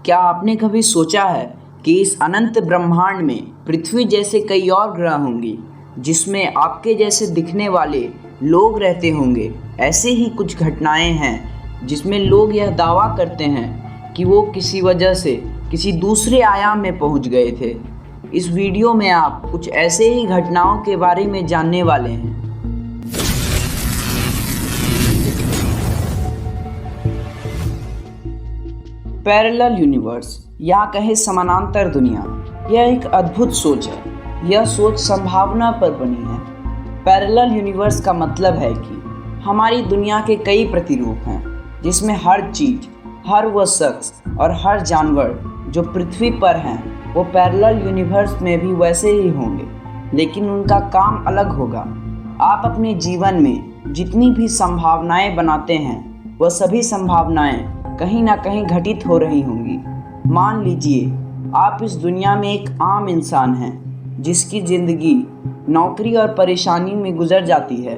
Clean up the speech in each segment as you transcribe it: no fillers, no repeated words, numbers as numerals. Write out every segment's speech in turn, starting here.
क्या आपने कभी सोचा है कि इस अनंत ब्रह्मांड में पृथ्वी जैसे कई और ग्रह होंगे जिसमें आपके जैसे दिखने वाले लोग रहते होंगे। ऐसे ही कुछ घटनाएं हैं जिसमें लोग यह दावा करते हैं कि वो किसी वजह से किसी दूसरे आयाम में पहुंच गए थे। इस वीडियो में आप कुछ ऐसे ही घटनाओं के बारे में जानने वाले हैं। पैरेलल यूनिवर्स या कहे समानांतर दुनिया, यह एक अद्भुत सोच है। यह सोच संभावना पर बनी है। पैरेलल यूनिवर्स का मतलब है कि हमारी दुनिया के कई प्रतिरूप हैं जिसमें हर चीज, हर वह शख्स और हर जानवर जो पृथ्वी पर हैं वो पैरेलल यूनिवर्स में भी वैसे ही होंगे, लेकिन उनका काम अलग होगा। आप अपने जीवन में जितनी भी संभावनाएं बनाते हैं वह सभी संभावनाएं कहीं ना कहीं घटित हो रही होंगी। मान लीजिए आप इस दुनिया में एक आम इंसान हैं जिसकी ज़िंदगी नौकरी और परेशानी में गुजर जाती है।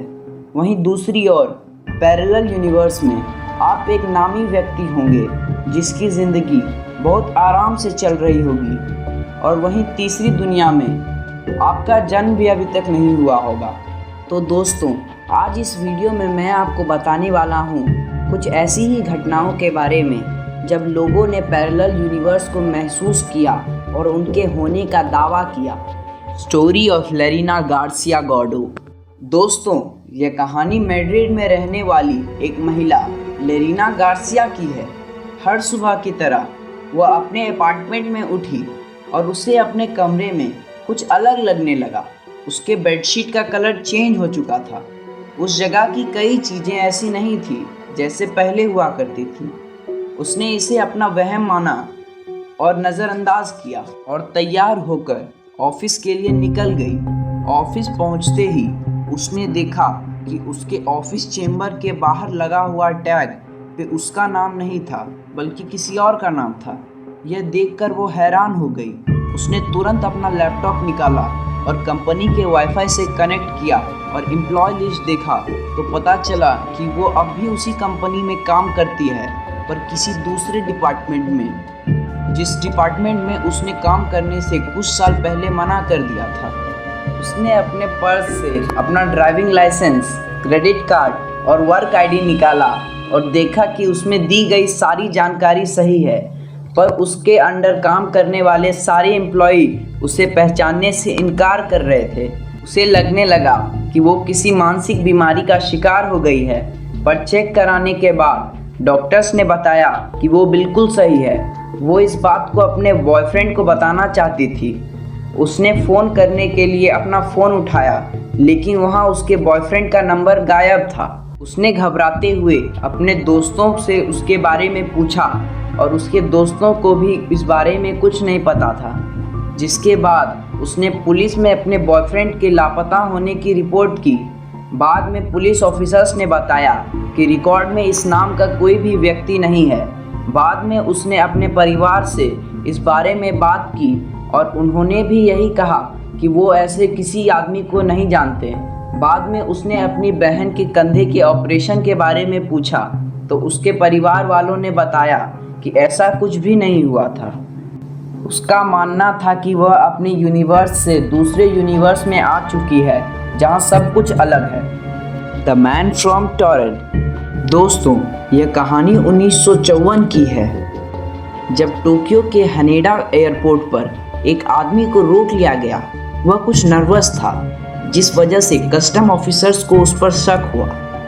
वहीं दूसरी ओर पैरेलल यूनिवर्स में आप एक नामी व्यक्ति होंगे जिसकी ज़िंदगी बहुत आराम से चल रही होगी, और वहीं तीसरी दुनिया में आपका जन्म भी अभी तक नहीं हुआ होगा। तो दोस्तों, आज इस वीडियो में मैं आपको बताने वाला हूँ कुछ ऐसी ही घटनाओं के बारे में जब लोगों ने पैरेलल यूनिवर्स को महसूस किया और उनके होने का दावा किया। Story of Lerina Garcia Gordo. दोस्तों, यह कहानी मैड्रिड में रहने वाली एक महिला लेरिना गार्सिया की है। हर सुबह की तरह वह अपने अपार्टमेंट में उठी और उसे अपने कमरे में कुछ अलग लगने लगा। उसके बेडशीट का कलर चेंज हो चुका था। उस जगह की कई चीज़ें ऐसी नहीं थी जैसे पहले हुआ करती थी। उसने इसे अपना वहम माना और नज़रअंदाज किया और तैयार होकर ऑफिस के लिए निकल गई। ऑफिस पहुंचते ही उसने देखा कि उसके ऑफिस चेंबर के बाहर लगा हुआ टैग पे उसका नाम नहीं था बल्कि किसी और का नाम था। यह देखकर वो हैरान हो गई। उसने तुरंत अपना लैपटॉप निकाला और कंपनी के वाईफाई से कनेक्ट किया और एम्प्लॉय लिस्ट देखा तो पता चला कि वो अब भी उसी कंपनी में काम करती है, पर किसी दूसरे डिपार्टमेंट में, जिस डिपार्टमेंट में उसने काम करने से कुछ साल पहले मना कर दिया था। उसने अपने पर्स से अपना ड्राइविंग लाइसेंस, क्रेडिट कार्ड और वर्क आईडी निकाला और देखा कि उसमें दी गई सारी जानकारी सही है, पर उसके अंडर काम करने वाले सारे एम्प्लॉय उसे पहचानने से इनकार कर रहे थे। उसे लगने लगा कि वो किसी मानसिक बीमारी का शिकार हो गई है, पर चेक कराने के बाद डॉक्टर्स ने बताया कि वो बिल्कुल सही है। वो इस बात को अपने बॉयफ्रेंड को बताना चाहती थी। उसने फ़ोन करने के लिए अपना फ़ोन उठाया, लेकिन वहाँ उसके बॉयफ्रेंड का नंबर गायब था। उसने घबराते हुए अपने दोस्तों से उसके बारे में पूछा और उसके दोस्तों को भी इस बारे में कुछ नहीं पता था, जिसके बाद उसने पुलिस में अपने बॉयफ्रेंड के लापता होने की रिपोर्ट की। बाद में पुलिस ऑफिसर्स ने बताया कि रिकॉर्ड में इस नाम का कोई भी व्यक्ति नहीं है। बाद में उसने अपने परिवार से इस बारे में बात की और उन्होंने भी यही कहा कि वो ऐसे किसी आदमी को नहीं जानते। बाद में उसने अपनी बहन के कंधे के ऑपरेशन के बारे में पूछा तो उसके परिवार वालों ने बताया कि ऐसा कुछ भी नहीं हुआ था। उसका मानना था कि वह अपने यूनिवर्स से दूसरे यूनिवर्स में आ चुकी है जहां सब कुछ अलग है। The man from Toronto. दोस्तों, यह कहानी 1954 की है, जब टोक्यो के हनेडा एयरपोर्ट पर एक आदमी को रोक लिया गया। वह कुछ नर्वस था, जिस वजह से कस्टम ऑफिसर्स को उस पर शक हुआ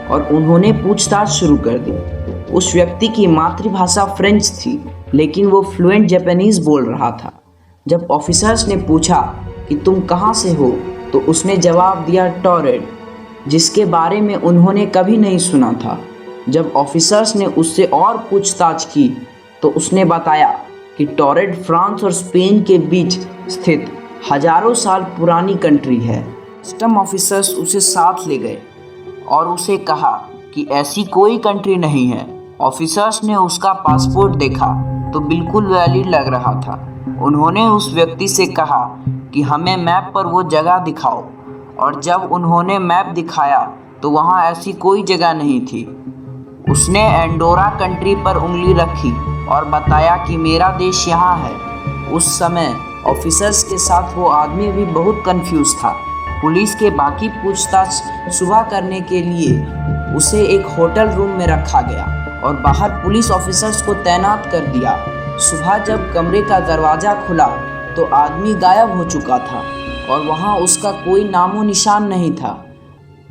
और उन्होंने पूछताछ शुरू कर दी। उस व्यक्ति की मातृभाषा फ्रेंच थी, लेकिन वो फ्लुएंट जापानीज बोल रहा था। जब ऑफिसर्स ने पूछा कि तुम कहाँ से हो, तो उसने जवाब दिया टोरंटो, जिसके बारे में उन्होंने कभी नहीं सुना था। जब ऑफिसर्स ने उससे और पूछताछ की तो उसने बताया कि टोरंटो फ्रांस और स्पेन के बीच स्थित हजारों साल पुरानी कंट्री है। कस्टम ऑफिसर्स उसे साथ ले गए और उसे कहा कि ऐसी कोई कंट्री नहीं है। ऑफिसर्स ने उसका पासपोर्ट देखा तो बिल्कुल वैलिड लग रहा था। उन्होंने उस व्यक्ति से कहा कि हमें मैप पर वो जगह दिखाओ, और जब उन्होंने मैप दिखाया तो वहाँ ऐसी कोई जगह नहीं थी। उसने एंडोरा कंट्री पर उंगली रखी और बताया कि मेरा देश यहाँ है। उस समय ऑफिसर्स के साथ वो आदमी भी बहुत कंफ्यूज था। पुलिस के बाकी पूछताछ सुबह करने के लिए उसे एक होटल रूम में रखा गया और बाहर पुलिस ऑफिसर्स को तैनात कर दिया। सुबह जब कमरे का दरवाज़ा खुला तो आदमी गायब हो चुका था और वहाँ उसका कोई नामो निशान नहीं था।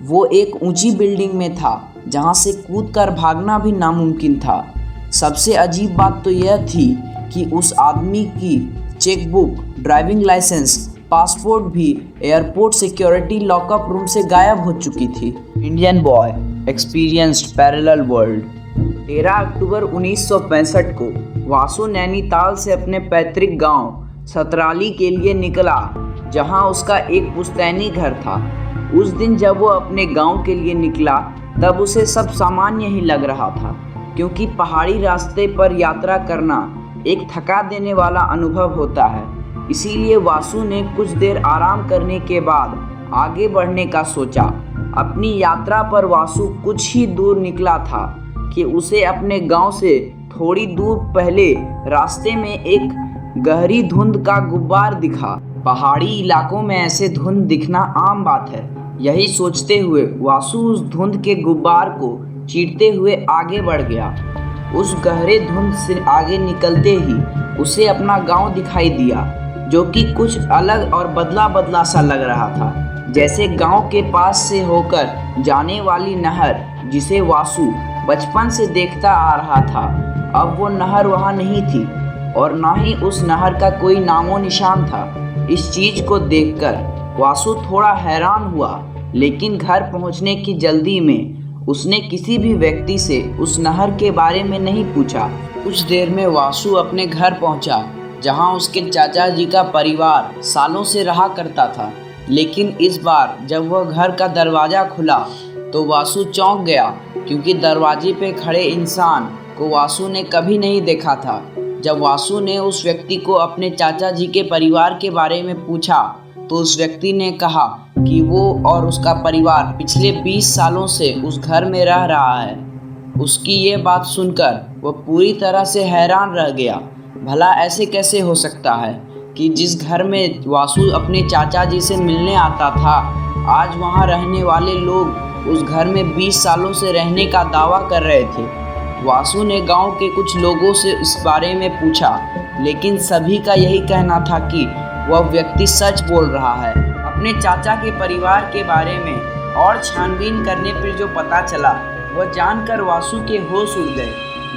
वो एक ऊंची बिल्डिंग में था जहाँ से कूदकर भागना भी नामुमकिन था। सबसे अजीब बात तो यह थी कि उस आदमी की चेकबुक, ड्राइविंग लाइसेंस, पासपोर्ट भी एयरपोर्ट सिक्योरिटी लॉकअप रूम से गायब हो चुकी थी। Indian boy experienced parallel world. 13 अक्टूबर 1965 को वासु नैनीताल से अपने पैतृक गांव सतराली के लिए निकला, जहां उसका एक पुश्तैनी घर था। उस दिन जब वो अपने गांव के लिए निकला तब उसे सब सामान्य ही लग रहा था, क्योंकि पहाड़ी रास्ते पर यात्रा करना एक थका देने वाला अनुभव होता है। इसीलिए वासु ने कुछ देर आराम करने के बाद आगे बढ़ने का सोचा। अपनी यात्रा पर वासु कुछ ही दूर निकला था कि उसे अपने गांव से थोड़ी दूर पहले रास्ते में एक गहरी धुंध का गुब्बार दिखा। पहाड़ी इलाकों में ऐसे धुंध दिखना आम बात है। यही सोचते हुए वासु उस धुंध के गुब्बार को चीरते हुए आगे बढ़ गया। उस गहरे धुंध से आगे निकलते ही उसे अपना गांव दिखाई दिया, जो कि कुछ अलग और बदला बदला सा लग रहा था, जैसे गांव के पास से होकर जाने वाली नहर जिसे वासु बचपन से देखता आ रहा था। अब वो नहर वहाँ नहीं थी और ना ही उस नहर का कोई नामो निशान था। इस चीज को देखकर वासु थोड़ा हैरान हुआ, लेकिन घर पहुंचने की जल्दी में उसने किसी भी व्यक्ति से उस नहर के बारे में नहीं पूछा। कुछ देर में वासु अपने घर पहुंचा, जहां उसके चाचा जी का परिवार सालों से रहा करता था। लेकिन इस बार जब वह घर का दरवाज़ा खुला तो वासु चौंक गया, क्योंकि दरवाजे पे खड़े इंसान को वासु ने कभी नहीं देखा था। जब वासु ने उस व्यक्ति को अपने चाचा जी के परिवार के बारे में पूछा तो उस व्यक्ति ने कहा कि वो और उसका परिवार पिछले 20 सालों से उस घर में रह रहा है। उसकी ये बात सुनकर वह पूरी तरह से हैरान रह गया। भला ऐसे कैसे हो सकता है कि जिस घर में वासु अपने चाचा जी से मिलने आता था, आज वहाँ रहने वाले लोग उस घर में 20 सालों से रहने का दावा कर रहे थे। वासु ने गांव के कुछ लोगों से इस बारे में पूछा, लेकिन सभी का यही कहना था कि वह व्यक्ति सच बोल रहा है। अपने चाचा के परिवार के बारे में और छानबीन करने पर जो पता चला, वह जानकर वासु के होश उड़ गए।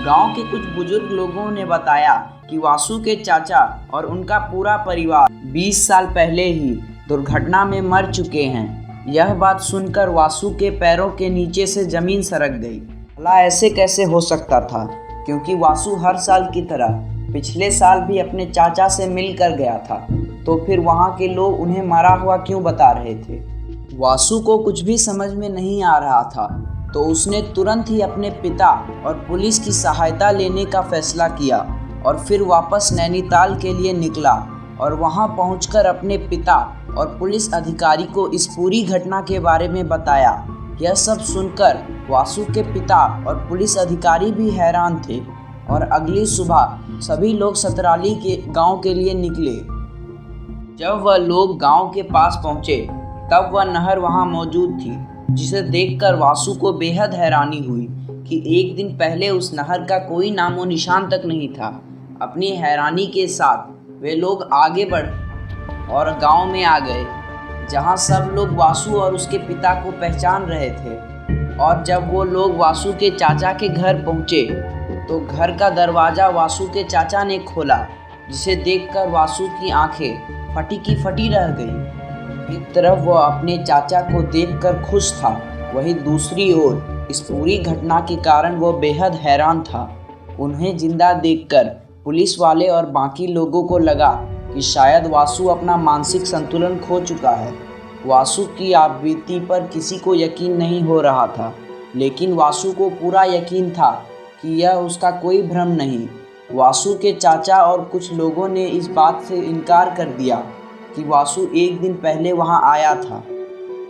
गांव के कुछ बुजुर्ग लोगों ने बताया कि वासु के चाचा और उनका पूरा परिवार 20 साल पहले ही दुर्घटना में मर चुके हैं। यह बात सुनकर वासु के पैरों के नीचे से जमीन सरक गई। भला ऐसे कैसे हो सकता था, क्योंकि वासु हर साल की तरह पिछले साल भी अपने चाचा से मिल कर गया था। तो फिर वहाँ के लोग उन्हें मरा हुआ क्यों बता रहे थे? वासु को कुछ भी समझ में नहीं आ रहा था, तो उसने तुरंत ही अपने पिता और पुलिस की सहायता लेने का फैसला किया और फिर वापस नैनीताल के लिए निकला और वहां पहुंचकर अपने पिता और पुलिस अधिकारी को इस पूरी घटना के बारे में बताया। यह सब सुनकर वासु के पिता और पुलिस अधिकारी भी हैरान थे और अगली सुबह सभी लोग सतराली के गांव के लिए निकले। जब वह लोग गांव के पास पहुंचे तब वह नहर वहां मौजूद थी, जिसे देखकर वासु को बेहद हैरानी हुई कि एक दिन पहले उस नहर का कोई नामो निशान तक नहीं था। अपनी हैरानी के साथ वे लोग आगे बढ़ और गांव में आ गए, जहां सब लोग वासु और उसके पिता को पहचान रहे थे। और जब वो लोग वासु के चाचा के घर पहुंचे तो घर का दरवाज़ा वासु के चाचा ने खोला, जिसे देखकर वासु की आंखें फटी की फटी रह गई। एक तरफ वह अपने चाचा को देखकर खुश था, वहीं दूसरी ओर इस पूरी घटना के कारण वह बेहद हैरान था। उन्हें जिंदा देखकर पुलिस वाले और बाकी लोगों को लगा कि शायद वासु अपना मानसिक संतुलन खो चुका है। वासु की आपबीती पर किसी को यकीन नहीं हो रहा था, लेकिन वासु को पूरा यकीन था कि यह उसका कोई भ्रम नहीं। वासु के चाचा और कुछ लोगों ने इस बात से इनकार कर दिया कि वासु एक दिन पहले वहां आया था।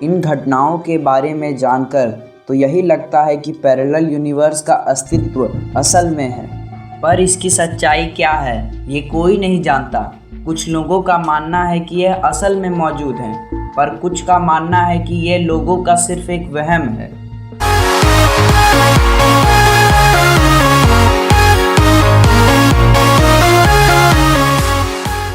इन घटनाओं के बारे में जानकर तो यही लगता है कि पैरेलल यूनिवर्स का अस्तित्व असल में है। पर इसकी सच्चाई क्या है ये कोई नहीं जानता। कुछ लोगों का मानना है कि यह असल में मौजूद हैं, पर कुछ का मानना है कि ये लोगों का सिर्फ एक वहम है।